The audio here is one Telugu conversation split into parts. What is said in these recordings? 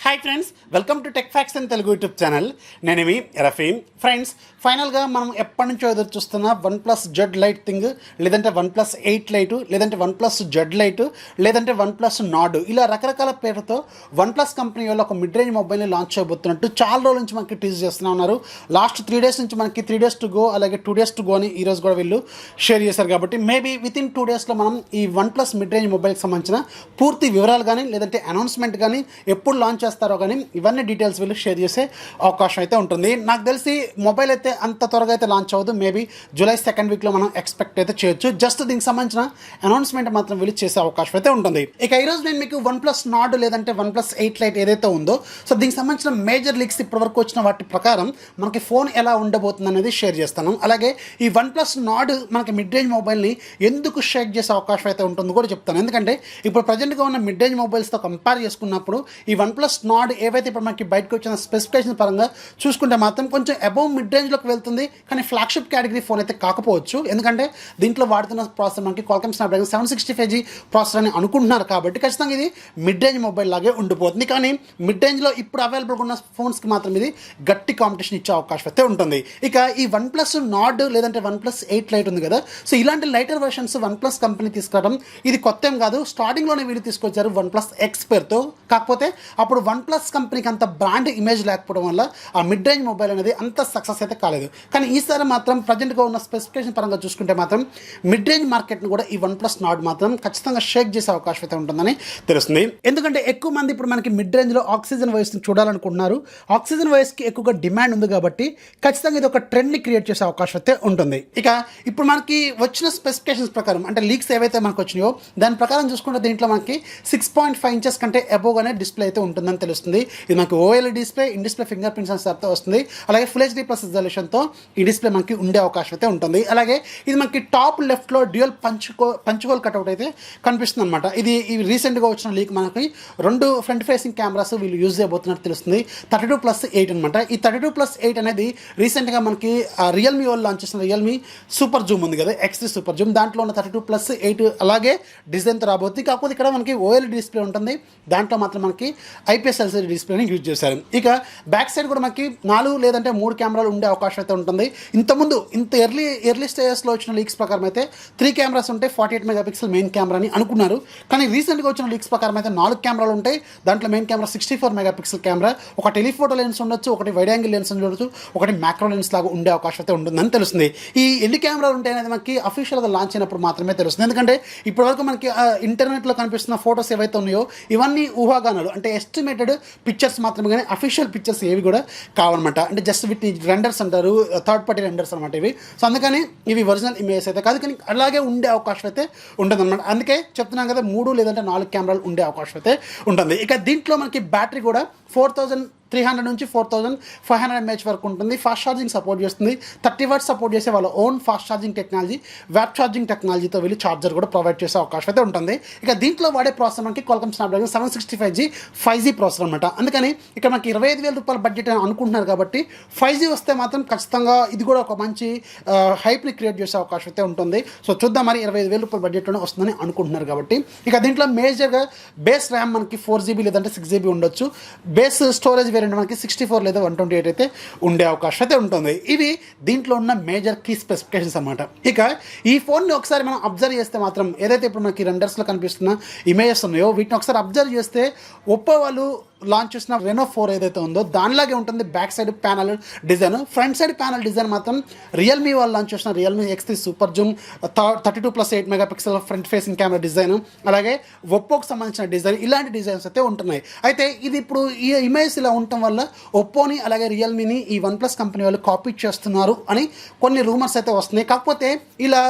Hi friends, welcome to tech facts and Telugu YouTube channel. నేను మీ రఫీమ్. ఫ్రెండ్స్, ఫైనల్గా మనం ఎప్పటి నుంచో ఎదురు చూస్తున్న OnePlus Lite థింగ్, లేదంటే OnePlus 8 Lite, లేదంటే OnePlus Lite, లేదంటే OnePlus Nord, ఇలా రకరకాల పేరుతో OnePlus కంపెనీ వాళ్ళు ఒక మిడ్ రేంజ్ మొబైల్ని లాంచ్ చేయబోతున్నట్టు చాలా రోజుల నుంచి మనకి టీజ్ చేస్తూనే ఉన్నారు. లాస్ట్ 3 days నుంచి మనకి 3 days టు గో, అలాగే 2 days టు గో అని ఈరోజు కూడా వీళ్ళు షేర్ చేశారు. కాబట్టి మేబీ వితిన్ 2 daysలో మనం ఈ OnePlus మిడ్ రేంజ్ మొబైల్కి సంబంధించిన పూర్తి వివరాలు కానీ, లేదంటే అనౌన్స్మెంట్ కానీ, ఎప్పుడు లాంచ్ చేస్తారో కానీ ఇవన్నీ డీటెయిల్స్ వీళ్ళు షేర్ చేసే అవకాశం అయితే ఉంటుంది. నాకు తెలిసి మొబైల్ అయితే అంత త్వరగా అయితే లాంచ్ అవ్వదు. మేబీ జూలై 2nd వీక్లో మనం ఎక్స్పెక్ట్ అయితే చేయొచ్చు. జస్ట్ దీనికి సంబంధించిన అనౌన్స్మెంట్ మాత్రం వీళ్ళు చేసే అవకాశం అయితే ఉంటుంది. ఇక ఈరోజు నేను మీకు OnePlus Nord లేదంటే OnePlus 8 Lite ఏదైతే ఉందో, సో దీనికి సంబంధించిన మేజర్ లీక్స్ ఇప్పటివరకు వచ్చిన వాటి ప్రకారం మనకి ఫోన్ ఎలా ఉండబోతుంది అనేది షేర్ చేస్తాను. అలాగే ఈ OnePlus Nord మనకి మిడ్ రేంజ్ మొబైల్ని ఎందుకు షేక్ చేసే అవకాశం అయితే ఉంటుందో కూడా చెప్తాను. ఎందుకంటే ఇప్పుడు ప్రజెంట్గా ఉన్న మిడ్ రేంజ్ మొబైల్స్తో కంపేర్ చేసుకున్నప్పుడు ఈ OnePlus Nord ఏవైతే ఇప్పుడు మనకి బయటకు వచ్చిన స్పెసిఫికేషన్ పరంగా చూసుకుంటే మాత్రం కొంచెం అబౌవ్ మిడ్ రేంజ్లోకి వెళ్తుంది. కానీ ఫ్లాగ్షిప్ కేటగిరీ ఫోన్ అయితే కాకపోవచ్చు. ఎందుకంటే దీంట్లో వాడుతున్న ప్రాసెసర్ మనకి Qualcomm Snapdragon 765G ప్రాసెసర్ అని అనుకుంటున్నారు. కాబట్టి ఖచ్చితంగా ఇది మిడ్ రేంజ్ మొబైల్ లాగే ఉండిపోతుంది. కానీ మిడ్ రేంజ్లో ఇప్పుడు అవైలబుల్గా ఉన్న ఫోన్స్కి మాత్రం ఇది గట్టి కాంపిటీషన్ ఇచ్చే అవకాశం అయితే ఉంటుంది. ఇక ఈ OnePlus Nord లేదంటే OnePlus 8 Lite ఉంది కదా, సో ఇలాంటి లైటర్ వర్షన్స్ OnePlus కంపెనీ తీసుకురావడం ఇది కొత్త ఏం కాదు. స్టార్టింగ్లోనే వీళ్ళు తీసుకొచ్చారు OnePlus X పేరుతో. కాకపోతే అప్పుడు OnePlus కంపెనీకి అంత బ్రాండ్ ఇమేజ్ లేకపోవడం వల్ల ఆ మిడ్ రేంజ్ మొబైల్ అనేది అంత సక్సెస్ అయితే కాలేదు. కానీ ఈసారి మాత్రం ప్రజెంట్గా ఉన్న స్పెసిఫికేషన్ పరంగా చూసుకుంటే మాత్రం మిడ్ రేంజ్ మార్కెట్ను కూడా ఈ OnePlus Nord మాత్రం ఖచ్చితంగా షేక్ చేసే అవకాశం అయితే ఉంటుందని తెలుస్తుంది. ఎందుకంటే ఎక్కువ మంది ఇప్పుడు మనకి మిడ్ రేంజ్లో ఆక్సిజన్ వాయిస్ని చూడాలనుకుంటున్నారు. ఆక్సిజన్ వాయిస్కి ఎక్కువగా డిమాండ్ ఉంది కాబట్టి ఖచ్చితంగా ఇది ఒక ట్రెండ్ని క్రియేట్ చేసే అవకాశం అయితే ఉంటుంది. ఇక ఇప్పుడు మనకి వచ్చిన స్పెసిఫికేషన్స్ ప్రకారం, అంటే లీక్స్ ఏవైతే మనకు వచ్చినాయో దాని ప్రకారం చూసుకుంటే దీంట్లో మనకి 6.5 inches కంటే అబోవ్గానే డిస్ప్లే అయితే ఉంటుందని తెలుస్తుంది. ఇది మనకి OLED display, in display fingerprint సెన్సార్తో వస్తుంది. అలాగే ఫుల్ HD+ రిజల్యూషన్తో ఈ డిస్ప్లే మనకి ఉండే అవకాశం అయితే ఉంటుంది. అలాగే ఇది మనకి టాప్ లెఫ్ట్లో డ్యూయల్ పంచుకోల్ కట్అవుట్ అయితే కనిపిస్తుంది అనమాట. ఇది రీసెంట్గా వచ్చిన లీక్ మనకి 2 ఫ్రంట్ ఫేసింగ్ కెమెరాస్ వీళ్ళు యూజ్ చేయబోతున్నట్టు తెలుస్తుంది. 32+8 అనమాట. ఈ 32+8 అనేది రీసెంట్గా మనకి రియల్మీ వాళ్ళు లాంచ్ చేసిన రియల్మీ సూపర్ జూమ్ ఉంది కదా, X3 సూపర్ జూమ్, దాంట్లో ఉన్న 32+8 అలాగే డిజైన్తో రాబోతుంది. కాకపోతే ఇక్కడ మనకి OLED డిస్ప్లే ఉంటుంది. దాంట్లో మాత్రం మనకి IPS LCD డిస్ప్లేని యూజ్ చేశారు. ఇక బ్యాక్ సైడ్ కూడా మనకి 4 లేదంటే 3 కెమెరాలు ఉండే అవకాశం అయితే ఉంటుంది. ఇంతకుముందు ఎర్లీ స్టేజెస్లో వచ్చిన లీక్స్ ప్రకారం అయితే 3 కెమెరాస్ ఉంటాయి, 48 మెగాపిక్సెల్ మెయిన్ కెమెరా అని అనుకున్నారు. కానీ రీసెంట్గా వచ్చిన లీక్స్ ప్రకారం అయితే 4 కెమెరాలు ఉంటాయి. దాంట్లో మెయిన్ కెమెరా 64 మెగాపిక్సెల్ కెమెరా, ఒక టెలిఫోటో లెన్స్ ఉండొచ్చు, ఒకటి వైడ్ యాంగిల్ లెన్స్ ఉండొచ్చు, ఒకటి మ్యాక్రో లెన్స్ లాగా ఉండే అవకాశం అయితే ఉంటుందని తెలుస్తుంది. ఈ ఎన్ని కెమెరాలు ఉంటాయి అనేది మనకి అఫీషియల్గా లాంచ్ అయినప్పుడు మాత్రమే తెలుస్తుంది. ఎందుకంటే ఇప్పటివరకు మనకి ఇంటర్నెట్లో కనిపిస్తున్న ఫోటోస్ ఏవైతే ఉన్నాయో ఇవన్నీ ఊహాగానాలు, అంటే ఎస్టిమేటెడ్ పిక్చర్స్ మాత్రమే, కానీ అఫీషియల్ పిక్చర్స్ ఏవి కూడా కావన్నమాట. అంటే జస్ట్ వీటిని రెండర్స్ అంటారు, థర్డ్ పార్టీ రెండర్స్ అనమాట ఇవి. సో అందుకని ఇవి ఒరిజినల్ ఇమేజెస్ అయితే కాదు, కానీ అలాగే ఉండే అవకాశం అయితే ఉంటుంది అనమాట. అందుకే చెప్తున్నాం కదా, 3 లేదంటే 4 కెమెరాలు ఉండే అవకాశం అయితే ఉంటుంది. ఇక దీంట్లో మనకి బ్యాటరీ కూడా 4300 నుంచి 4500 mAh వరకు ఉంటుంది. ఫాస్ట్ ఛార్జింగ్ సపోర్ట్ చేస్తుంది. 30 watts సపోర్ట్ చేసే వాళ్ళ own fast charging technology, warp charging టెక్నాలజీతో వీళ్ళు ఛార్జర్ కూడా ప్రొవైడ్ చేసే అవకాశం అయితే ఉంటుంది. ఇక దీంట్లో వాడే ప్రాసెసర్ మనకి Qualcomm Snapdragon 765G 5G processor అనమాట. అందుకని ఇక్కడ మనకి 25,000 రూపాయల బడ్జెట్ అని అనుకుంటున్నారు. కాబట్టి 5G వస్తే మాత్రం ఖచ్చితంగా ఇది కూడా ఒక మంచి హైప్ని క్రియేట్ చేసే అవకాశం అయితే ఉంటుంది. సో చూద్దాం, మరి 25,000 రూపాయల బడ్జెట్లోనే వస్తుందని అనుకుంటున్నారు. కాబట్టి ఇక దీంట్లో మేజర్గా బేస్ ర్యామ్ మనకి 4GB లేదంటే 6GB ఉండొచ్చు. బేస్ స్టోరేజ్ వేరియంట్ మనకి 64 లేదా 128 అయితే ఉండే అవకాశం అయితే ఉంటుంది. ఇవి దీంట్లో ఉన్న మేజర్ కీ స్పెసిఫికేషన్స్ అనమాట. ఇక ఈ ఫోన్ని ఒకసారి మనం అబ్జర్వ్ చేస్తే మాత్రం ఏదైతే ఇప్పుడు మనకి రెండర్స్లో కనిపిస్తున్న ఇమేజెస్ ఉన్నాయో వీటిని ఒకసారి అబ్జర్వ్ చేస్తే ఒప్పో వాళ్ళు లాంచ్ చేసిన Reno 4 ఏదైతే ఉందో దానిలాగే ఉంటుంది back side panel design. Front side panel design మాత్రం రియల్మీ వాళ్ళు లాంచ్ చేసిన Realme X3 super Zoom 32+8 megapixel front facing camera design, అలాగే ఒప్పోకి సంబంధించిన డిజైన్, ఇలాంటి డిజైన్స్ అయితే ఉంటున్నాయి. అయితే ఇది ఇప్పుడు ఈ ఇమేజ్ ఇలా ఉండటం వల్ల ఒప్పోని అలాగే రియల్మీని ఈ OnePlus కంపెనీ వాళ్ళు కాపీ చేస్తున్నారు అని కొన్ని రూమర్స్ అయితే వస్తున్నాయి. కాకపోతే ఇలా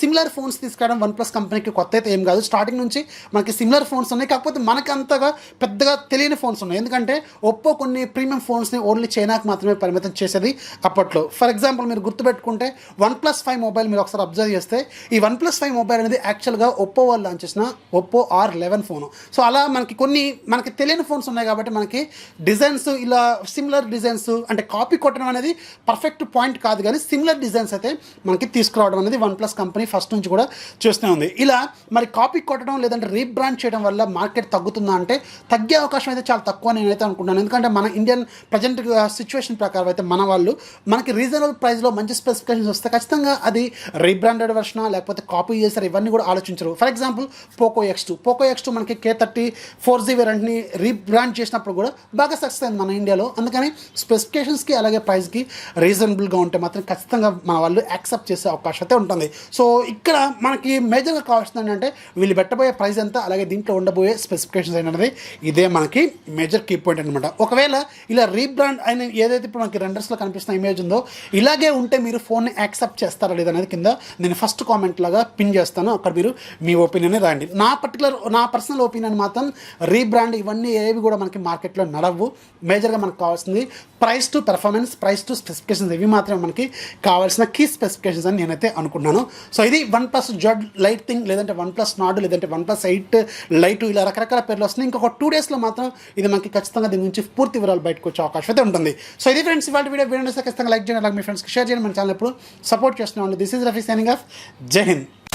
సిమిలర్ ఫోన్స్ తీసుకురావడం OnePlus కంపెనీకి కొత్త అయితే ఏం కాదు. స్టార్టింగ్ నుంచి మనకి సిమిలర్ ఫోన్స్ ఉన్నాయి. కాకపోతే మనకు అంతగా పెద్దగా తెలియని ఫోన్స్ ఉన్నాయి. ఎందుకంటే ఒప్పో కొన్ని ప్రీమియం ఫోన్స్ని ఓన్లీ చైనాకి మాత్రమే పరిమితం చేసేది అప్పట్లో. ఫర్ ఎగ్జాంపుల్ మీరు గుర్తుపెట్టుకుంటే OnePlus 5 మొబైల్ మీరు ఒకసారి అబ్జర్వ్ చేస్తే ఈ OnePlus 5 మొబైల్ అనేది యాక్చువల్గా ఒప్పో వాళ్ళు లాంచ్ చేసిన ఒప్పో R11 ఫోను. సో అలా మనకి తెలియని ఫోన్స్ ఉన్నాయి. కాబట్టి మనకి డిజైన్స్ ఇలా సిమిలర్ డిజైన్స్, అంటే కాపీ కొట్టడం అనేది పర్ఫెక్ట్ పాయింట్ కాదు, కానీ సిమిలర్ డిజైన్స్ అయితే మనకి తీసుకురావడం అనేది OnePlus కంపెనీ ఫస్ట్ నుంచి కూడా చూస్తూనే ఉంది. ఇలా మరి కాపీ కొట్టడం లేదంటే రీబ్రాండ్ చేయడం వల్ల మార్కెట్ తగ్గుతుందా అంటే తగ్గే అవకాశం అయితే చాలా తక్కువ నేనైతే అనుకుంటున్నాను. ఎందుకంటే మన ఇండియన్ ప్రజెంట్ సిచ్యువేషన్ ప్రకారం అయితే మన వాళ్ళు మనకి రీజనబుల్ ప్రైస్లో మంచి స్పెసిఫికేషన్స్ వస్తే ఖచ్చితంగా అది రీబ్రాండెడ్ వర్షన్ లేకపోతే కాపీ చేశారు ఇవన్నీ కూడా ఆలోచించరు. ఫర్ ఎగ్జాంపుల్ పోకో X2 మనకి K30 4G వేరియంట్ని రీబ్రాండ్ చేసినప్పుడు కూడా బాగా సక్సెస్ అయింది మన ఇండియాలో. అందుకని స్పెసిఫికేషన్స్కి అలాగే ప్రైస్కి రీజనబుల్గా ఉంటే మాత్రం ఖచ్చితంగా మన వాళ్ళు యాక్సెప్ట్ చేసే అవకాశం అయితే ఉంటుంది. సో ఇక్కడ మనకి మేజర్గా కావాల్సింది ఏంటంటే వీళ్ళు పెట్టబోయే ప్రైస్ ఎంత, అలాగే దీంట్లో ఉండబోయే స్పెసిఫికేషన్స్ అనేది ఇదే మనకి మేజర్ కీ పాయింట్ అనమాట. ఒకవేళ ఇలా రీబ్రాండ్ అయిన ఏదైతే ఇప్పుడు మనకి రెండర్స్లో కనిపిస్తున్న ఇమేజ్ ఉందో ఇలాగే ఉంటే మీరు ఫోన్ని యాక్సెప్ట్ చేస్తారా లేదనేది కింద నేను ఫస్ట్ కామెంట్ లాగా పిన్ చేస్తాను. అక్కడ మీరు మీ ఒపీనియన్ రాయండి. నా పర్సనల్ ఒపీనియన్ మాత్రం రీబ్రాండ్ ఇవన్నీ ఏవి కూడా మనకి మార్కెట్లో నడవు. మేజర్గా మనకు కావాల్సింది price to performance, price to specifications, ఇవి మాత్రమే మనకి కావాల్సిన కీ స్పెసిఫికేషన్స్ అని నేనైతే అనుకున్నాను. సో ఇది OnePlus Jod Lite థింగ్, లేదంటే OnePlus Nord, లేదంటే OnePlus 8 Lite, ఇలా రకరకాల పేర్లు వస్తున్నాయి. ఇంకొక 2 డేస్లో మాత్రం ఇది మనకి ఖచ్చితంగా దీని నుంచి పూర్తి వివరాలు బయటకు వచ్చే అవకాశం అయితే ఉంటుంది. సో ఇది ఫ్రెండ్స్ ఇవాళ వీడియో ఖచ్చితంగా లైక్ చేయండి, అలాగే మీ ఫ్రెండ్స్కి షేర్ చేయండి, మన ఛానల్ ఎప్పుడు సపోర్ట్ చేస్తున్నాం. This is Rafi signing off. జై హింద్.